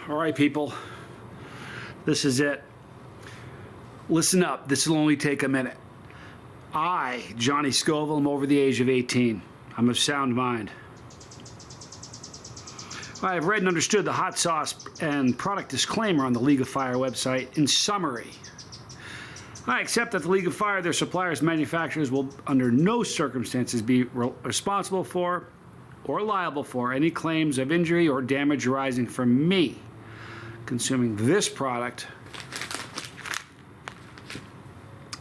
All right, people, this is it. Listen up, this will only take a minute. I, Johnny Scoville, am over the age of 18. I'm of sound mind. I have read and understood the hot sauce and product disclaimer on the League of Fire website. In summary, I accept that the League of Fire, their suppliers, manufacturers will under no circumstances be responsible for or liable for any claims of injury or damage arising from me consuming this product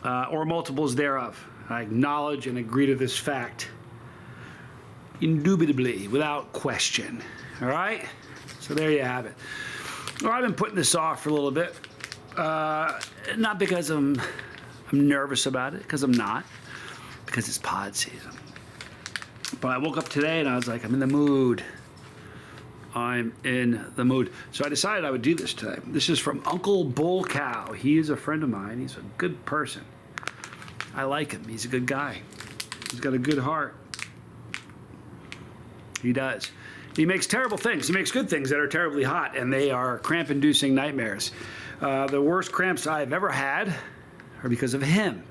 or multiples thereof. I acknowledge and agree to this fact indubitably, without question. All right? So there you have it. Well, I've been putting this off for a little bit. Not because I'm nervous about it, because I'm not. Because it's pod season. But I woke up today and I was like, I'm in the mood. I'm in the mood. So I decided I would do this today. This is from Uncle Bullcow. He is a friend of mine. He's a good person. I like him. He's a good guy. He's got a good heart. He does. He makes terrible things. He makes good things that are terribly hot, and they are cramp-inducing nightmares. The worst cramps I've ever had are because of him.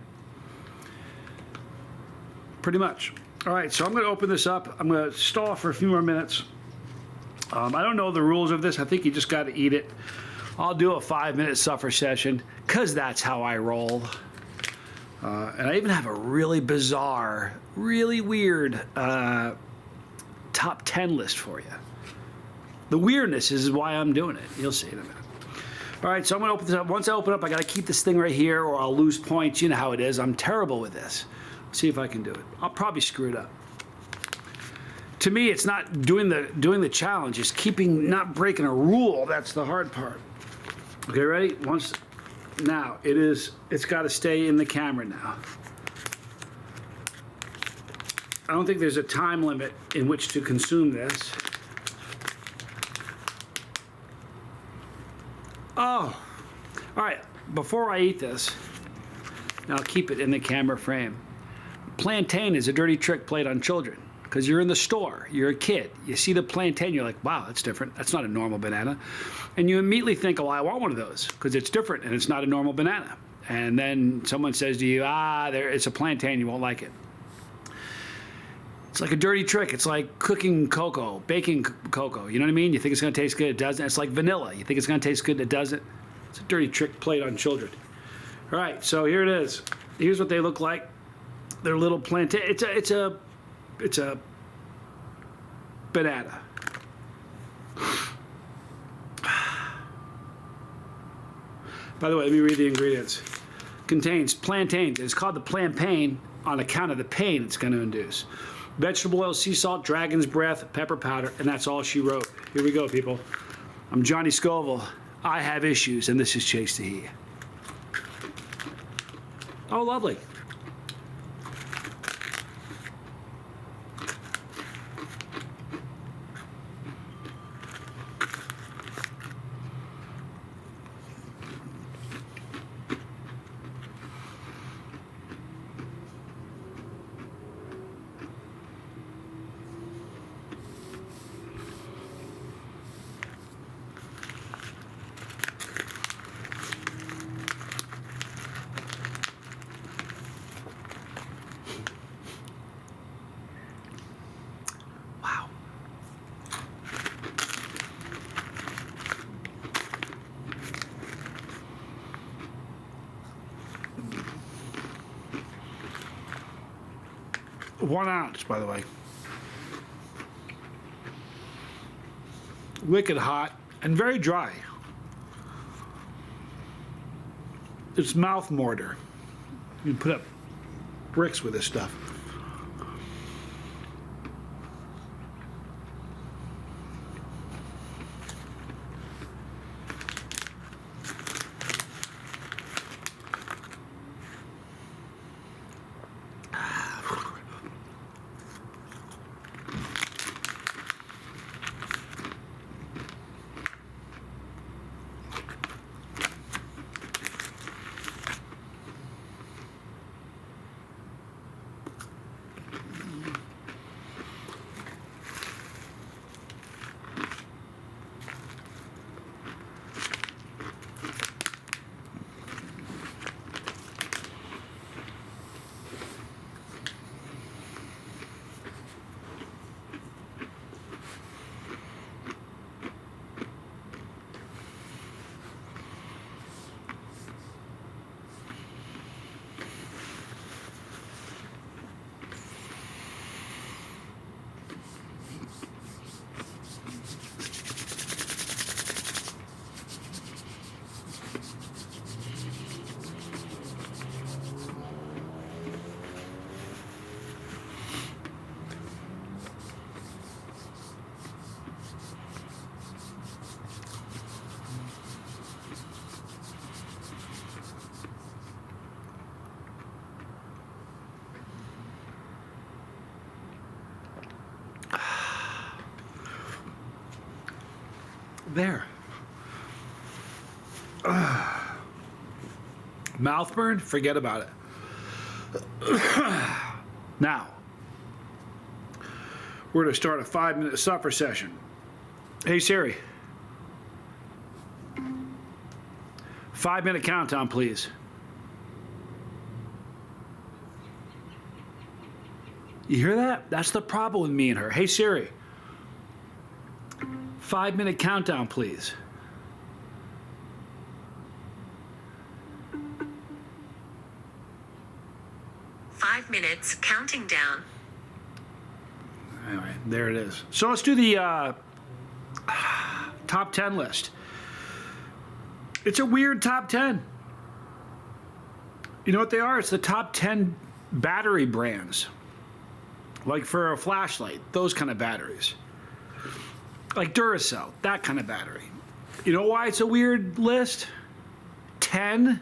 Pretty much. All right, so I'm going to open this up. I'm going to stall for a few more minutes. I don't know the rules of this. I think you just got to eat it. I'll do a 5-minute suffer session because that's how I roll. And I even have a really bizarre, really weird top 10 list for you. The weirdness is why I'm doing it. You'll see in a minute. All right, so I'm going to open this up. Once I open up, I got to keep this thing right here or I'll lose points. You know how it is. I'm terrible with this. See if I can do it. I'll probably screw it up. To me, it's not doing the challenge. It's not breaking a rule. That's the hard part. Okay, ready? Now it's got to stay in the camera now. I don't think there's a time limit in which to consume this. Oh, all right. Before I eat this, I'll keep it in the camera frame. Plantain is a dirty trick played on children. Because you're in the store, you're a kid, you see the plantain, you're like, wow, that's different. That's not a normal banana. And you immediately think, oh, I want one of those because it's different and it's not a normal banana. And then someone says to you, it's a plantain, you won't like it. It's like a dirty trick. It's like cooking cocoa, baking cocoa. You know what I mean? You think it's going to taste good, it doesn't. It's like vanilla. You think it's going to taste good, it doesn't. It's a dirty trick played on children. All right, so here it is. Here's what they look like. They're little plantain. It's a banana. By the way, let me read the ingredients. Contains plantains. It's called the plantain on account of the pain it's going to induce. Vegetable oil, sea salt, dragon's breath, pepper powder, and that's all she wrote. Here we go, people. I'm Johnny Scoville. I have issues, and this is Chase the Heat. Oh, lovely. One ounce, by the way. Wicked hot and very dry. It's mouth mortar. You can put up bricks with this stuff. There. Mouth burn? Forget about it. Now, we're going to start a 5-minute suffer session. Hey Siri. 5-minute countdown, please. You hear that? That's the problem with me and her. Hey Siri. 5-minute countdown, please. Five minutes, counting down. Anyway, there it is. So let's do the top 10 list. It's a weird top 10. You know what they are? It's the top 10 battery brands. Like for a flashlight, those kind of batteries. Like Duracell, that kind of battery. You know why it's a weird list? 10?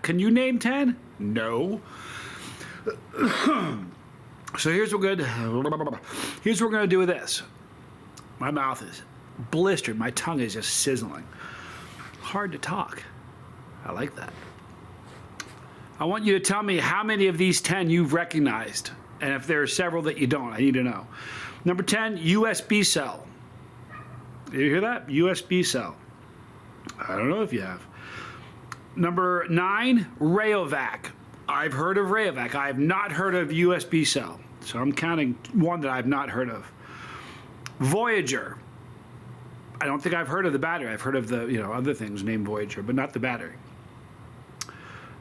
Can you name 10? No. So here's what we're going to do with this. My mouth is blistered. My tongue is just sizzling. Hard to talk. I like that. I want you to tell me how many of these 10 you've recognized. And if there are several that you don't, I need to know. Number 10, USB cell. Did you hear that? USB cell. I don't know if you have. Number 9, Rayovac. I've heard of Rayovac. I have not heard of USB cell. So I'm counting one that I've not heard of. Voyager. I don't think I've heard of the battery. I've heard of the other things named Voyager, but not the battery.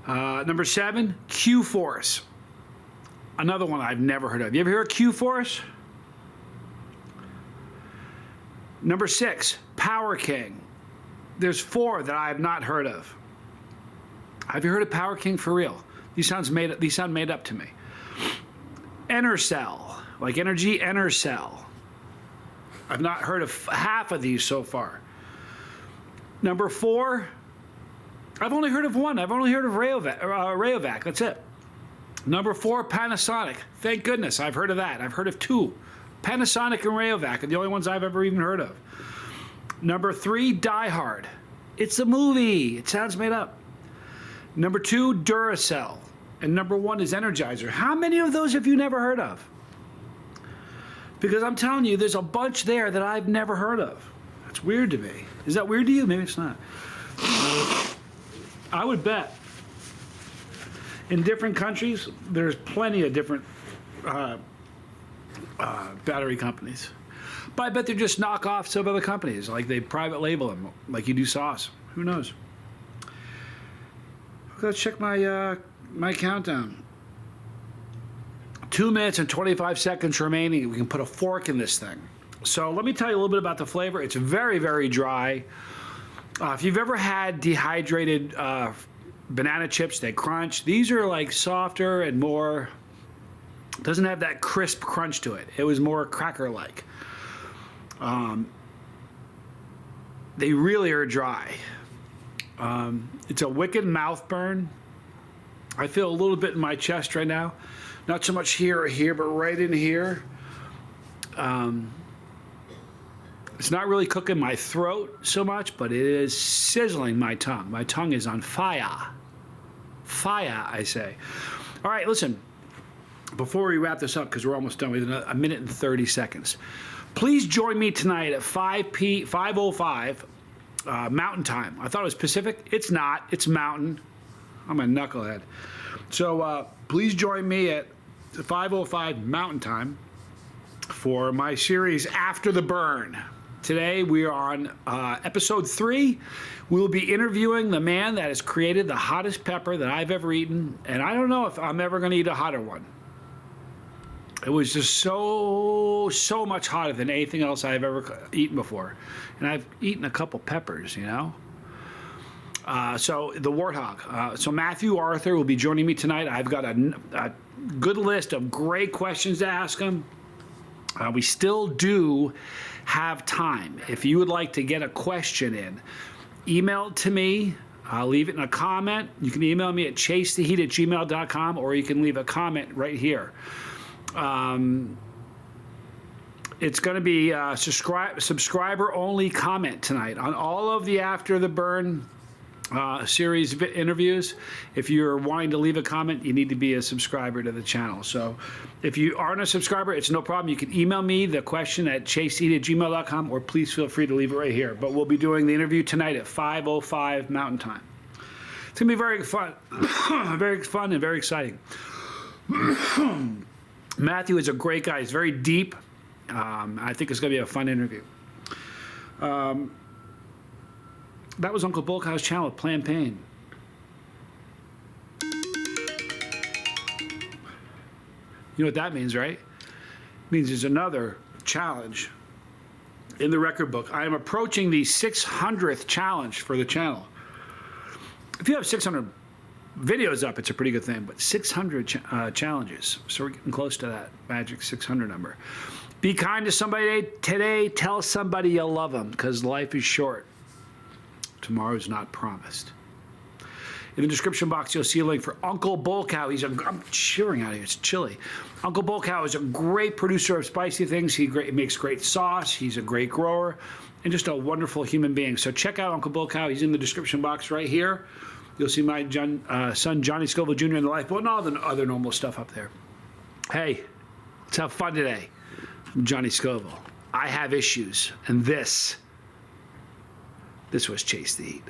Number 7, Q-Force. Another one I've never heard of. You ever hear of Q-Force? Number 6, Power King. There's 4 that I have not heard of. Have you heard of Power King for real? These sound made up to me. Enercell, like energy, Enercell. I've not heard of half of these so far. Number 4, I've only heard of one. I've only heard of Rayovac. That's it. Number 4, Panasonic. Thank goodness I've heard of that. I've heard of 2. Panasonic and Rayovac are the only ones I've ever even heard of. Number 3, Die Hard. It's a movie. It sounds made up. Number 2, Duracell. And number 1 is Energizer. How many of those have you never heard of? Because I'm telling you, there's a bunch there that I've never heard of. That's weird to me. Is that weird to you? Maybe it's not. I would bet in different countries, there's plenty of different battery companies. But I bet they're just knockoffs of other companies. Like they private label them, like you do sauce. Who knows? Let's check my my countdown. 2 minutes and 25 seconds remaining. We can put a fork in this thing. So let me tell you a little bit about the flavor. It's very, very dry. If you've ever had dehydrated banana chips, they crunch. These are like softer and more, doesn't have that crisp crunch to it. It was more cracker-like. They really are dry. It's a wicked mouth burn. I feel a little bit in my chest right now. Not so much here or here, but right in here. It's not really cooking my throat so much, but it is sizzling my tongue. My tongue is on fire. Fire, I say. All right, listen. Before we wrap this up, because we're almost done with a minute and 30 seconds, please join me tonight at 5:05 Mountain Time. I thought it was Pacific. It's not. It's Mountain. I'm a knucklehead. So please join me at 5:05 Mountain Time for my series After the Burn. Today we are on episode 3. We will be interviewing the man that has created the hottest pepper that I've ever eaten, and I don't know if I'm ever going to eat a hotter one. It was just so much hotter than anything else I've ever eaten before. And I've eaten a couple peppers, you know. So the warthog. So Matthew Arthur will be joining me tonight. I've got a good list of great questions to ask him. We still do have time. If you would like to get a question in, email it to me. Leave it in a comment. You can email me at chasetheheat@gmail.com, or you can leave a comment right here. It's going to be subscriber only comment tonight on all of the After the Burn series of interviews. If you're wanting to leave a comment, you need to be a subscriber to the channel. So if you aren't a subscriber, it's no problem. You can email me the question at chaseeat@gmail.com, or please feel free to leave it right here. But we'll be doing the interview tonight at 5:05 Mountain Time. It's going to be very fun, very fun and very exciting. Matthew is a great guy. He's very deep. I think it's going to be a fun interview. That was Uncle Bullcow's channel with Plan Pain. You know what that means, right? It means there's another challenge in the record book. I am approaching the 600th challenge for the channel. If you have 600 videos up, it's a pretty good thing, but 600 challenges. So we're getting close to that magic 600 number. Be kind to somebody today. Tell somebody you love them, because life is short. Tomorrow's not promised. In the description box, you'll see a link for Uncle Bullcow. I'm shivering out here. It's chilly. Uncle Bullcow is a great producer of spicy things. He makes great sauce. He's a great grower and just a wonderful human being. So check out Uncle Bullcow. He's in the description box right here. You'll see my son, Johnny Scoville Jr. in the lifeboat and all the other normal stuff up there. Hey, let's have fun today. I'm Johnny Scoville. I have issues, and this was Chase the Eat.